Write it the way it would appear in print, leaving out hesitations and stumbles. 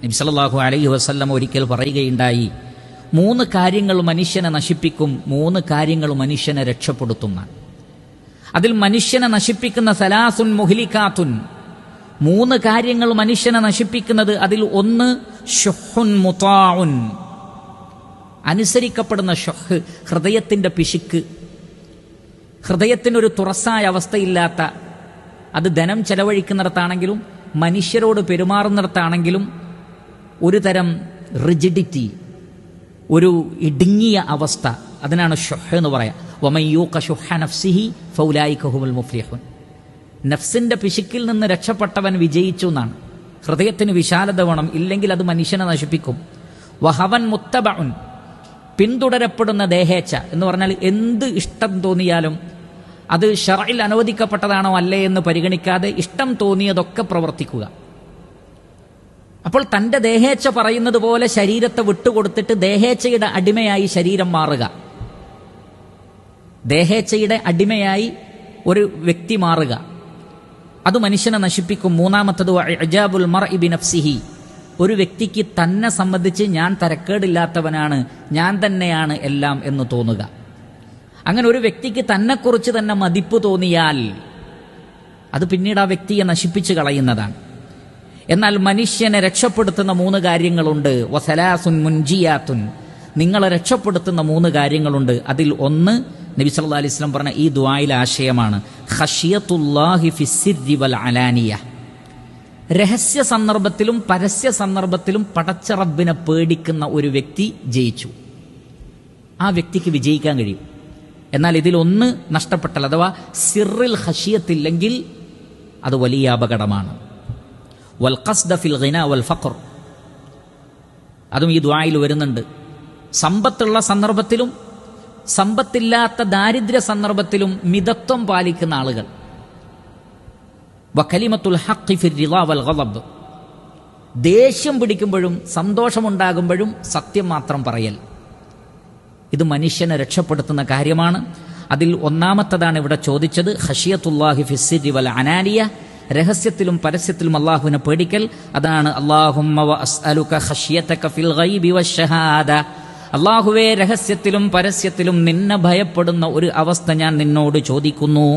നബി സല്ലല്ലാഹു അലൈഹി വസല്ലം ഒരിക്കൽ പറയുകയുണ്ടായി, 3 കാര്യങ്ങൾ മനുഷ്യനെ നശിപ്പിക്കും, 3 കാര്യങ്ങൾ മനുഷ്യനെ രക്ഷപ്പെടുത്തുന്ന. അതിൽ മനുഷ്യനെ നശിപ്പിക്കുന്ന സലാസുൻ മുഹ്ലികാത്തുൻ, 3 കാര്യങ്ങൾ മനുഷ്യനെ നശിപ്പിക്കുന്നത്. അതിൽ ഒന്ന് ശുഹ്ഹുൻ മുതാഉൻ, അനുസരിക്കപ്പെടുന്ന ഷുഹ്, ഹൃദയത്തിന്റെ പിശുക്ക്, ഹൃദയത്തിനൊരു തുറസായ അവസ്ഥയില്ലാത്ത, അത് ധനം ചെലവഴിക്കുന്നിടത്താണെങ്കിലും മനുഷ്യരോട് പെരുമാറുന്നിടത്താണെങ്കിലും ഒരു തരം റിജിഡിറ്റി, ഒരു ഇടുങ്ങിയ അവസ്ഥ, അതിനാണ് ഷുഹ് എന്ന് പറയാം. വമൻ യൂഖ ശുഹ്ഹ നഫ്സിഹി ഫൗലൈക ഹുമുൽ മുഫ്ലിഹൂൻ. നഫ്സിന്റെ പിശുക്കിൽ നിന്ന് രക്ഷപ്പെട്ടവൻ വിജയിച്ചു എന്നാണ്. ഹൃദയത്തിന് വിശാലത വേണം, ഇല്ലെങ്കിൽ അത് മനുഷ്യനെ നശിപ്പിക്കും. വഹവൻ മുത്തബഉൻ, പിന്തുടരപ്പെടുന്ന ദേഹേച്ഛ എന്ന് പറഞ്ഞാൽ എന്ത് ഇഷ്ടം തോന്നിയാലും അത് ശർഇൽ അനുവദിക്കപ്പെട്ടതാണോ അല്ലേ എന്ന് പരിഗണിക്കാതെ ഇഷ്ടം തോന്നിയതൊക്കെ പ്രവർത്തിക്കുക. അപ്പോൾ തൻ്റെ ദേഹേച്ഛ പറയുന്നത് പോലെ ശരീരത്തെ വിട്ടുകൊടുത്തിട്ട് ദേഹേച്ഛയുടെ അടിമയായി ശരീരം മാറുക, ദേഹേച്ഛയുടെ അടിമയായി ഒരു വ്യക്തി മാറുക, അത് മനുഷ്യനെ നശിപ്പിക്കും. മൂന്നാമത്തത് ഇഅജാബുൽ മർഇ ബിനഫ്സിഹി, ഒരു വ്യക്തിക്ക് തന്നെ സംബന്ധിച്ച് ഞാൻ തരക്കേടില്ലാത്തവനാണ്, ഞാൻ തന്നെയാണ് എല്ലാം എന്ന് തോന്നുക. അങ്ങനെ ഒരു വ്യക്തിക്ക് തന്നെക്കുറിച്ച് തന്നെ മതിപ്പ് തോന്നിയാൽ അത് പിന്നീട് ആ വ്യക്തിയെ നശിപ്പിച്ചു കളയുന്നതാണ്. എന്നാൽ മനുഷ്യനെ രക്ഷപ്പെടുത്തുന്ന 3 കാര്യങ്ങളുണ്ട്. വസലാസുൻ മുൻജിയാത്തുൻ, നിങ്ങളെ രക്ഷപ്പെടുത്തുന്ന 3 കാര്യങ്ങളുണ്ട്. അതിൽ ഒന്ന് നബി സല്ലല്ലാഹു അലൈഹി വസല്ലം പറഞ്ഞ ഈ ദുആയിലെ ആശയമാണ്, ഖശിയത്തുല്ലാഹി ഫിസ്സിർരി വൽ അലാനിയ. രഹസ്യ സന്ദർഭത്തിലും പരസ്യ സന്ദർഭത്തിലും പടച്ച റബ്ബിനെ പേടിക്കുന്ന ഒരു വ്യക്തി ജയിച്ചു, ആ വ്യക്തിക്ക് വിജയിക്കാൻ കഴിയും. എന്നാൽ ഇതിലൊന്ന് നഷ്ടപ്പെട്ടാൽ, അഥവാ സിറിൽ ഖശിയത്തില്ലെങ്കിൽ അത് വലിയ അപകടമാണ്. വൽ ഖസ്ദ ഫിൽ ഗിനാ വൽ ഫഖർ, അതും ഈ ദുആയിൽ വരുന്നുണ്ട്. സമ്പത്തുള്ള സന്ദർഭത്തിലും സമ്പത്തില്ലാത്ത ദാരിദ്ര്യ സന്ദർഭത്തിലും മിതത്വം പാലിക്കുന്ന ആളുകൾ. വകലിമത്തുൽ ഹഖ് ഫിർ റിളാ വൽ ഗളബ്, ദേഷ്യം പിടിക്കുമ്പോഴും സന്തോഷമുണ്ടാകുമ്പോഴും സത്യം മാത്രം പറയൽ, ഇത് മനുഷ്യനെ രക്ഷപ്പെടുത്തുന്ന കാര്യമാണ്. അതിൽ ഒന്നാമത്തതാണ് ഇവിടെ ചോദിച്ചത്, ഖശിയത്തുല്ലാഹി ഫിസ്സിരി വൽ അനാനിയ, രഹസ്യത്തിലും പരസ്യത്തിലും അല്ലാഹുവിനെ പേടിക്കൽ. അതാണ് അല്ലാഹുമ്മ വഅസ്അലുക ഖശിയതക ഫിൽ ഗൈബി വശഹാദ, അല്ലാഹുവേ രഹസ്യത്തിലും പരസ്യത്തിലും നിന്നെ ഭയപ്പെടുന്ന ഒരു അവസ്ഥ ഞാൻ നിന്നോട് ചോദിക്കുന്നു.